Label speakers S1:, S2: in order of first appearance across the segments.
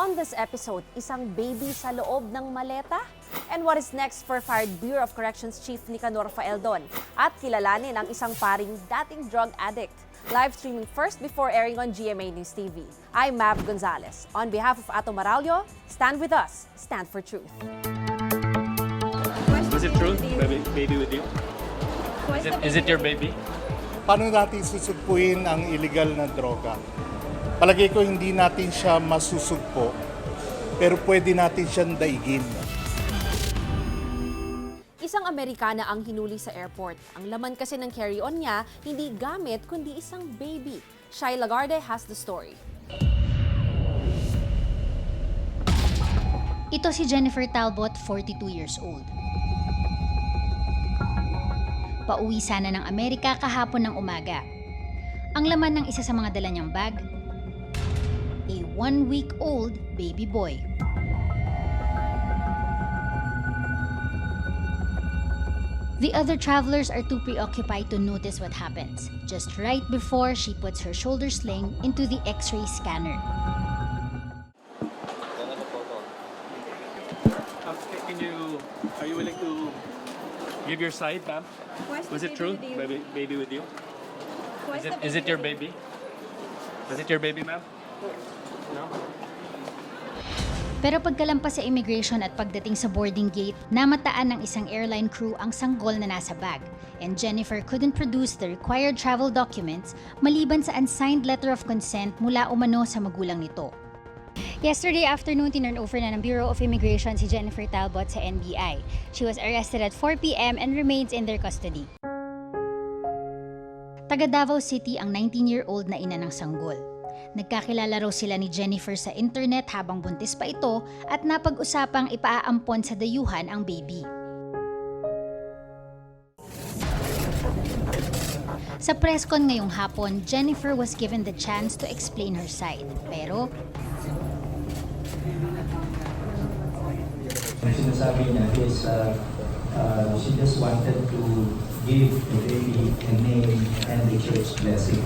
S1: On this episode, isang baby sa loob ng maleta? And what is next for fired Bureau of Corrections Chief Nicanor Faeldon? At kilalanin ang isang paring dating drug addict. Live streaming first before airing on GMA News TV. I'm Mav Gonzalez. On behalf of Ato Maralio, stand with us, stand for truth.
S2: Is it true? Baby with you? Is it your baby?
S3: Paano natin susugpuin ang illegal na droga? Palagay ko hindi natin siya masusugpo, pero pwede natin siyang daigin.
S1: Isang Amerikana ang hinuli sa airport. Ang laman kasi ng carry-on niya, hindi gamit kundi isang baby. Shai Lagarde has the story.
S4: Ito si Jennifer Talbot, 42 years old. Pauwi sana ng Amerika kahapon ng umaga. Ang laman ng isa sa mga dala niyang bag, a 1-week-old baby boy. The other travelers are too preoccupied to notice what happens, just right before she puts her shoulder sling into the X-ray scanner.
S2: Are you willing to give your side, ma'am? Was it true? Baby with you? Is it your baby? Is it your baby, ma'am? No?
S4: Pero pagkalampas sa immigration at pagdating sa boarding gate, namataan ng isang airline crew ang sanggol na nasa bag. And Jennifer couldn't produce the required travel documents maliban sa unsigned letter of consent mula umano sa magulang nito. Yesterday afternoon, tinurn over na ng Bureau of Immigration si Jennifer Talbot sa NBI. She was arrested at 4 p.m. and remains in their custody. Taga-Davao City ang 19-year-old na ina ng sanggol. Nagkakilala raw sila ni Jennifer sa internet habang buntis pa ito at napag-usapang ipaaampon sa dayuhan ang baby. Sa presscon ngayong hapon, Jennifer was given the chance to explain her side. Pero
S5: ang sinasabi niya is she just wanted to give the baby a name and the church blessing.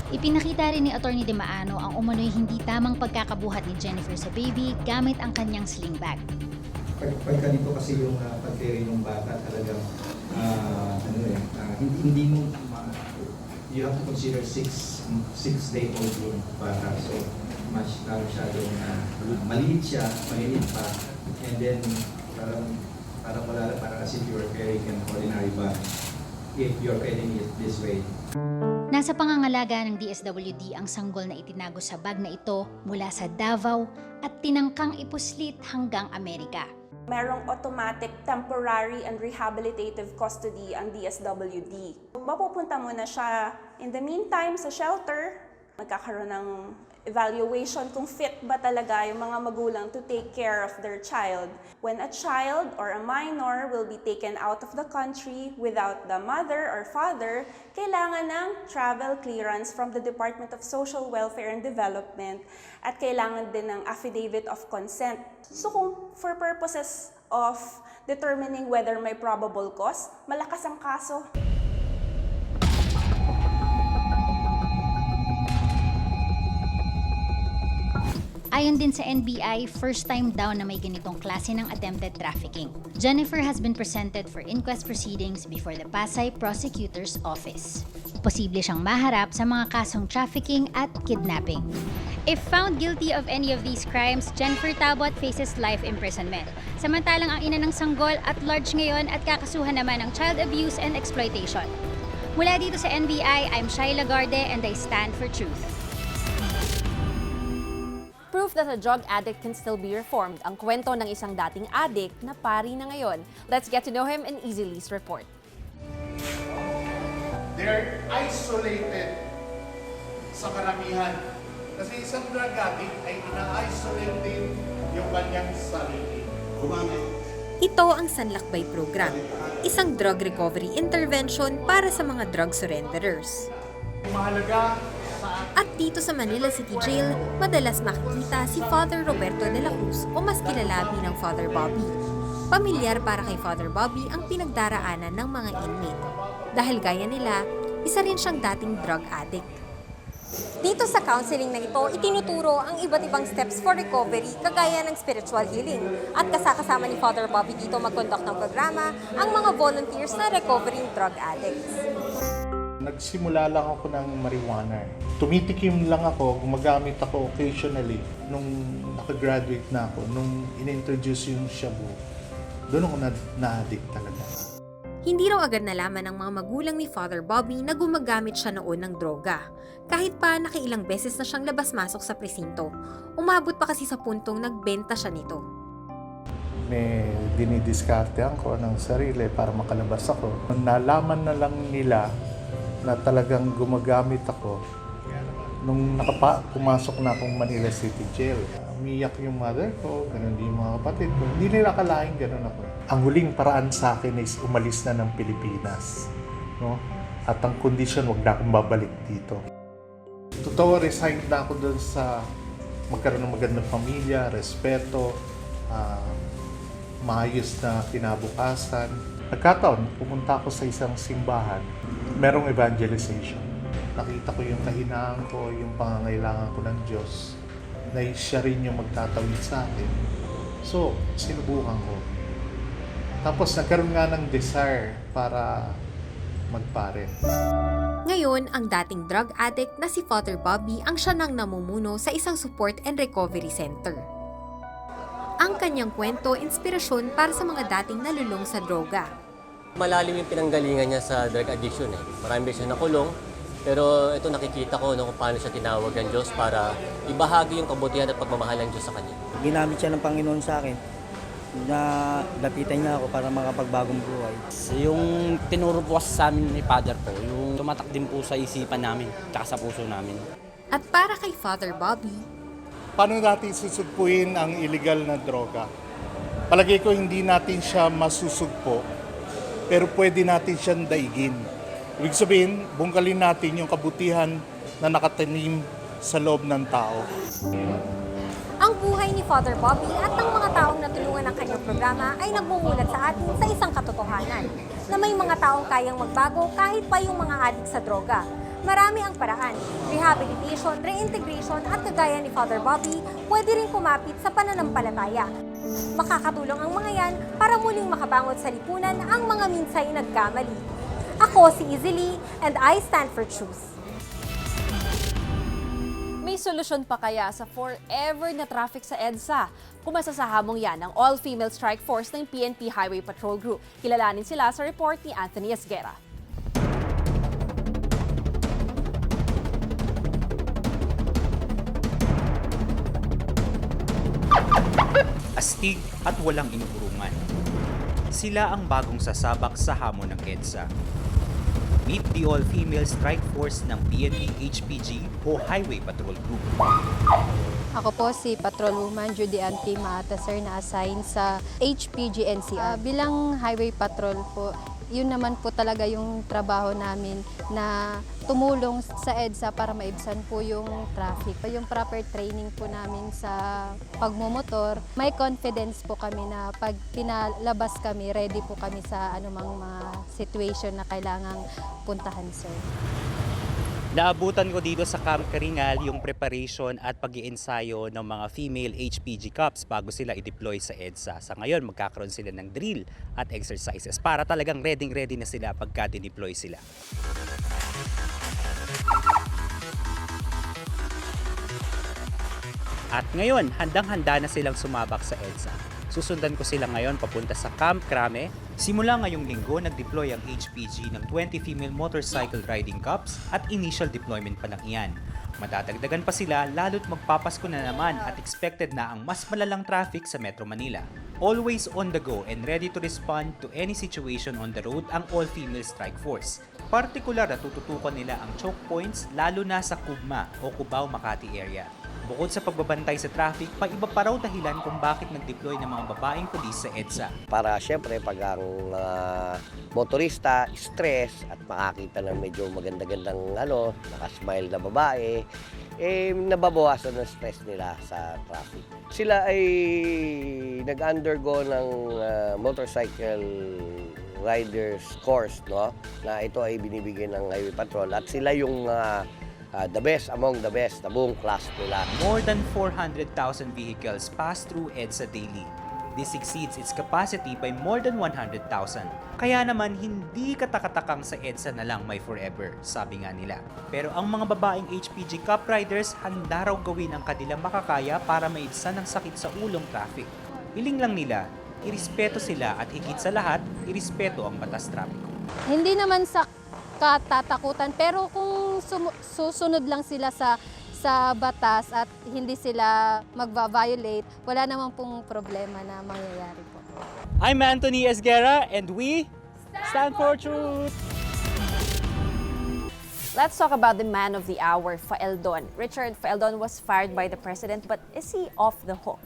S4: ipinakita rin ni Atty. De Maano ang umano'y hindi tamang pagkakabuhat ni Jennifer sa baby gamit ang kanyang sling bag.
S5: Pag ganito kasi yung pag-carry ng bata talagang hindi mo you have to consider 6-day-old yung bata, so masyadong maliit siya, maliit pa, and then parang wala, parang as if you are carrying an ordinary bag if you're carrying it this way.
S4: Nasa pangangalaga ng DSWD ang sanggol na itinago sa bag na ito mula sa Davao at tinangkang ipuslit hanggang Amerika.
S6: Merong automatic, temporary, and rehabilitative custody ang DSWD. Mapupunta muna siya in the meantime sa shelter. Magkakaroon ng evaluation kung fit ba talaga yung mga magulang to take care of their child. When a child or a minor will be taken out of the country without the mother or father, kailangan ng travel clearance from the Department of Social Welfare and Development at kailangan din ng affidavit of consent. So kung for purposes of determining whether may probable cause, malakas ang kaso.
S4: Ayon din sa NBI, first time daw na may ganitong klase ng attempted trafficking. Jennifer has been presented for inquest proceedings before the Pasay Prosecutor's Office. Posible siyang maharap sa mga kasong trafficking at kidnapping. If found guilty of any of these crimes, Jennifer Talbot faces life imprisonment. Samantalang ang ina ng sanggol at large ngayon at kakasuhan naman ng child abuse and exploitation. Mula dito sa NBI, I'm Shai Lagarde and I stand for truth.
S1: Proof that a drug addict can still be reformed, ang kwento ng isang dating addict na pari na ngayon. Let's get to know him in Isinilid's report.
S3: They're isolated sa karamihan. Kasi isang drug addict ay ina-isolate din yung kanyang sarili.
S7: Ito ang Sanlakbay Program, isang drug recovery intervention para sa mga drug surrenderers.
S3: Mahalaga
S7: At dito sa Manila City Jail, madalas makikita si Father Roberto de la Cruz o mas kilala bilang Father Bobby. Pamilyar para kay Father Bobby ang pinagdaraanan ng mga inmate. Dahil gaya nila, isa rin siyang dating drug addict. Dito sa counseling na ito, itinuturo ang iba't ibang steps for recovery kagaya ng spiritual healing. At kasama ni Father Bobby dito mag-conduct ng programa ang mga volunteers na recovering drug addicts.
S3: Nagsimula lang ako ng marijuana. Tumitikim lang ako, gumagamit ako occasionally nung nakagraduate na ako, nung in-introduce yung shabu. Doon ako na-addict talaga.
S7: Hindi raw agad nalaman ng mga magulang ni Father Bobby na gumagamit siya noon ng droga. Kahit pa nakailang beses na siyang labas-masok sa presinto. Umabot pa kasi sa puntong nagbenta siya nito.
S3: May dinidiskartehan ko ng sarili para makalabas ako. Nalaman na lang nila na talagang gumagamit ako nung pumasok na akong Manila City Jail. Umiyak yung mother ko, ganun din yung mga kapatid ko. Hindi nila akalaing ganun ako. Ang huling paraan sa akin is umalis na ng Pilipinas. No? At ang kondisyon, wag na akong babalik dito. Totoo, resigned na ako doon sa magkaroon ng magandang pamilya, respeto, maayos na kinabukasan. Nagkataon, pumunta ako sa isang simbahan. Merong evangelization. Nakita ko yung kahinaan ko, yung pangangailangan ko ng Diyos, na siya rin yung magtatawid sa akin. So, sinubukan ko. Tapos nagkaroon nga ng desire para magpare.
S7: Ngayon, ang dating drug addict na si Father Bobby ang siya nang namumuno sa isang support and recovery center. Ang kanyang kwento, inspirasyon para sa mga dating nalulong sa droga.
S8: Malalim yung pinanggalingan niya sa drug addiction. Marami siya nakulong, pero ito nakikita ko kung paano siya tinawag ng Diyos para ibahagi yung kabutihan at pagmamahal ng Diyos sa kanya.
S9: Ginamit siya ng Panginoon sa akin na lapitan niya ako para makapagbagong buhay.
S10: Yung tinuro po sa amin ni Father po, yung tumatak din po sa isipan namin, tsaka sa puso namin.
S7: At para kay Father Bobby,
S3: Paano natin susugpuin ang illegal na droga? Palagay ko hindi natin siya masusugpo, pero pwede natin siyang daigin. Ibig sabihin, bungkalin natin yung kabutihan na nakatanim sa loob ng tao.
S7: ang buhay ni Father Bobby at ng mga taong natulungan ng kanyang programa ay nagmumulat sa atin sa isang katotohanan na may mga taong kayang magbago kahit pa yung mga addict sa droga. Marami ang paraan. Rehabilitation, reintegration at kagaya ni Father Bobby, pwede rin kumapit sa pananampalataya. Makakatulong ang mga yan para muling makabangon sa lipunan ang mga minsay nagkamali. Ako si Isinilid and I stand for truth.
S1: May solusyon pa kaya sa forever na traffic sa EDSA? Kumasa sa hamong yan ang all-female strike force ng PNP Highway Patrol Group. Kilalanin sila sa report ni Anthony Esguera.
S11: Astig at walang inuurungan. Sila ang bagong sasabak sa hamon ng EDSA. Meet the all-female strike force ng PNP HPG o Highway Patrol Group.
S12: Ako po si Patrolwoman Judy Anti Maata, sir, na assign sa HPG NCR. Bilang Highway Patrol po, yun naman po talaga yung trabaho namin na tumulong sa EDSA para maibsan po yung traffic. Yung proper training po namin sa pagmumotor, may confidence po kami na pag pinalabas kami, ready po kami sa anumang mga situation na kailangang puntahan, sir.
S11: Naabutan ko dito sa Camp Karingal yung preparation at pag-iensayo ng mga female HPG Cups bago sila i-deploy sa EDSA. Sa ngayon, magkakaroon sila ng drill at exercises para talagang ready na sila pagka dineploy sila. At ngayon, handang-handa na silang sumabak sa EDSA. Susundan ko sila ngayon papunta sa Camp Crame. Simula ngayong linggo, nag-deploy ang HPG ng 20 female motorcycle riding cups at initial deployment pa lang iyan. Madadagdagan pa sila lalo't magpapasko na naman at expected na ang mas malalang traffic sa Metro Manila. Always on the go and ready to respond to any situation on the road ang all-female strike force. Partikular na tututukan nila ang choke points lalo na sa Kugma o Cubao, Makati area. Bukod sa pagbabantay sa traffic, pa-iba pa raw dahilan kung bakit nag-deploy ng mga babaeng pulis sa EDSA.
S13: Para siyempre pag ang motorista, stress at makakita ng medyo maganda-gandang nakasmile na babae, nababawasan ng stress nila sa traffic. Sila ay nag-undergo ng motorcycle riders course, no? Na ito ay binibigyan ng Highway Patrol at sila yung the best among the best, na buong class nila.
S11: More than 400,000 vehicles pass through EDSA daily. This exceeds its capacity by more than 100,000. Kaya naman hindi katakatakang sa EDSA na lang may forever, sabi nga nila. Pero ang mga babaeng HPG Cup Riders handa raw gawin ang kanilang makakaya para maibsan ang sakit sa ulong traffic. Hiling lang nila, irespeto sila at higit sa lahat, irespeto ang batas trapiko.
S12: Hindi naman sa katatakutan, pero kung susunod lang sila sa batas at hindi sila magva-violate, wala naman pong problema na mangyayari po.
S11: I'm Anthony Esguerra and we stand for truth!
S1: Let's talk about the man of the hour, Faeldon. Richard, Faeldon was fired by the president, but is he off the hook?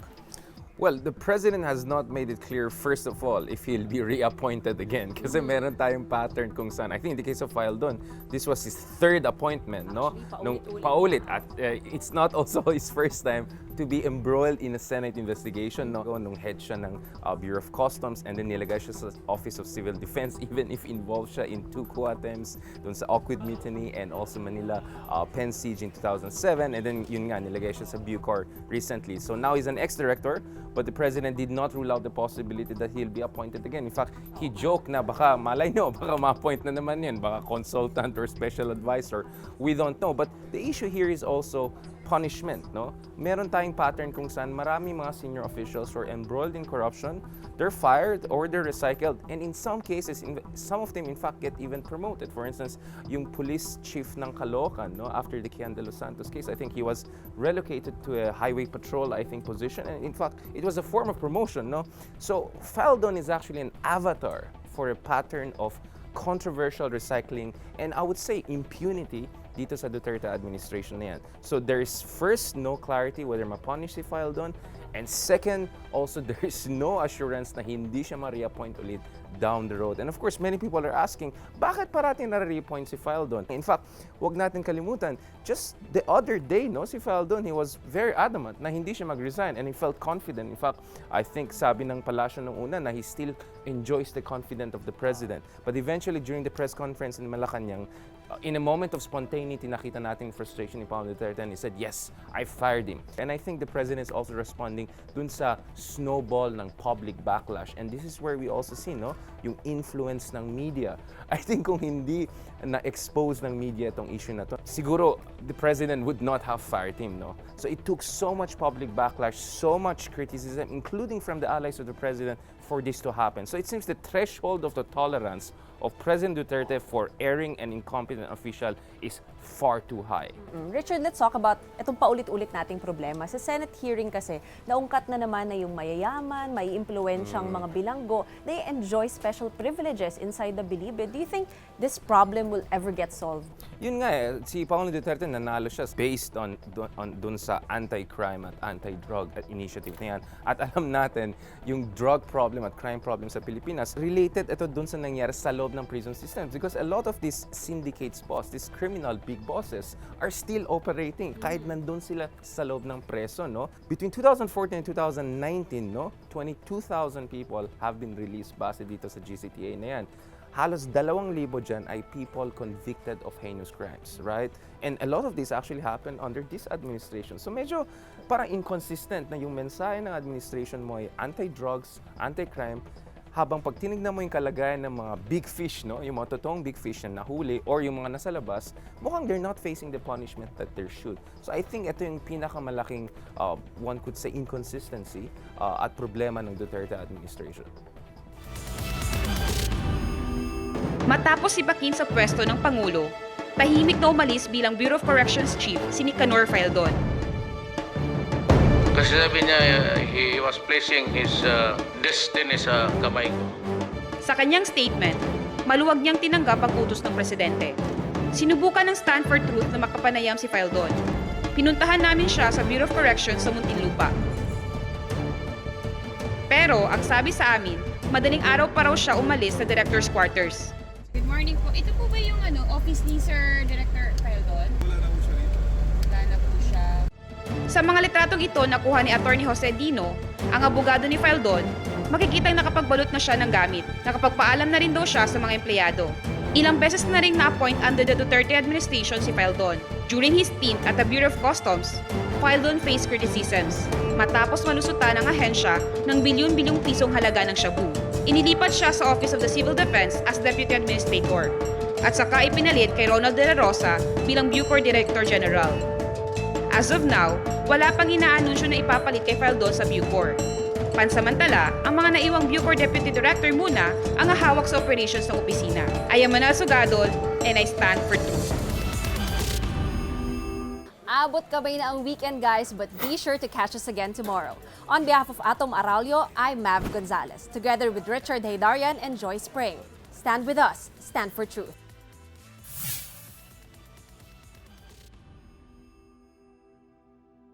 S14: Well, the president has not made it clear, first of all, if he'll be reappointed again. Kasi meron tayong pattern kung saan, I think in the case of Faeldon, this was his third appointment, no? Nung paulit. At it's not also his first time to be embroiled in a Senate investigation, no? Nung head siya ng Bureau of Customs and then nilagay siya sa Office of Civil Defense, even if involved siya in 2 coup attempts, dun sa Awkward Mutiny and also Manila Pen Siege in 2007, and then yun nga, nilagay siya sa Bucor recently. So now he's an ex-director, but the president did not rule out the possibility that he'll be appointed again. In fact, he joked na baka, malay nyo, baka ma-appoint na naman yun, baka consultant or special advisor. We don't know. But the issue here is also punishment, no? Meron tayong pattern kung saan marami mga senior officials who are embroiled in corruption, they're fired or they're recycled, and in some cases, some of them in fact get even promoted. For instance, yung police chief ng Caloocan, no, after the Kian de los Santos case, I think he was relocated to a highway patrol, I think, position, and in fact, it was a form of promotion, no? So, Faeldon is actually an avatar for a pattern of controversial recycling and I would say impunity dito sa Duterte administration na yan. So there's first no clarity whether ma-punish si Faeldon, and second, also there's no assurance na hindi siya ma-reappoint ulit down the road. And of course, many people are asking, bakit parating na-reappoint si Faeldon? In fact, wag natin kalimutan, just the other day, no, si Faeldon, he was very adamant na hindi siya mag-resign and he felt confident. In fact, I think sabi ng palasyo nung una na he still enjoys the confidence of the president. But eventually, during the press conference in Malacanang, in a moment of spontaneity, nakita natin frustration ni Paolo Duterte and he said, yes, I fired him. And I think the president is also responding dun sa snowball ng public backlash. And this is where we also see, no, yung influence ng media. I think kung hindi na-expose ng media itong issue na to, siguro the president would not have fired him, no? So it took so much public backlash, so much criticism, including from the allies of the president, for this to happen. So it seems the threshold of the tolerance of President Duterte for erring an incompetent official is far too high.
S1: Richard, let's talk about itong paulit-ulit nating problema. Sa Senate hearing kasi, naungkat na naman na yung mayayaman, may impluwensyang mga bilanggo, they enjoy special privileges inside the Bilibid. Do you think this problem will ever get solved?
S14: Yun nga eh, si Pangulong Duterte nanalo siya based on dun sa anti-crime at anti-drug initiative na yan. At alam natin, yung drug problem at crime problem sa Pilipinas, related ito dun sa nangyari sa loob ng prison systems because a lot of these syndicates boss, these criminal big bosses are still operating kahit nandun sila sa loob ng preso, no? Between 2014 and 2019, no, 22,000 people have been released base dito sa GCTA na yan. Halos 2,000 dyan ay people convicted of heinous crimes, right? And a lot of this actually happened under this administration. So medyo parang inconsistent na yung mensahe ng administration mo ay anti-drugs, anti-crime, habang pag tinignan mo yung kalagayan ng mga big fish, no, yung mga totoong big fish na nahuli or yung mga nasa labas, mukhang they're not facing the punishment that they should. So I think ito yung pinakamalaking, one could say, inconsistency at problema ng Duterte administration.
S15: Matapos ibakin sa pwesto ng Pangulo, tahimik na umalis bilang Bureau of Corrections Chief si Nicanor Faeldon.
S16: Kasi sabi niya, he was placing his destiny sa kamay ko.
S15: Sa kanyang statement, maluwag niyang tinanggap ang utos ng presidente. Sinubukan ng Stand for Truth na makapanayam si Faeldon. Pinuntahan namin siya sa Bureau of Corrections sa Muntinlupa. Pero ang sabi sa amin, madaling araw pa raw siya umalis sa Director's Quarters.
S17: Good morning po. Ito po ba yung office ni Sir Director Faeldon? Wala na po siya dito. Wala na po siya.
S15: Sa mga litratong ito nakuha ni Attorney Jose Dino, ang abogado ni Faeldon, makikitang nakapagbalot na siya ng gamit. Nakapagpaalam na rin daw siya sa mga empleyado. Ilang beses na ring na-appoint under the Duterte administration si Faeldon. During his stint at the Bureau of Customs, Faeldon faced criticisms matapos malusutan ng ahensya ng bilyon-bilyong pisong halaga ng shabu. Inilipat siya sa Office of the Civil Defense as Deputy Administrator at saka ipinalit kay Ronald de la Rosa bilang Bucor Director General. As of now, wala pang inaanunsyo na ipapalit kay Faeldon sa Bucor. Pansamantala, ang mga naiwang Bucor Deputy Director muna ang hahawak sa operations ng opisina. I am Manal Sugadol and I stand for truth.
S1: Abot kamay na ang weekend, guys, but be sure to catch us again tomorrow. On behalf of Atom Aralio, I'm Mav Gonzalez, together with Richard Haydarian and Joyce Spring. Stand with us, stand for truth.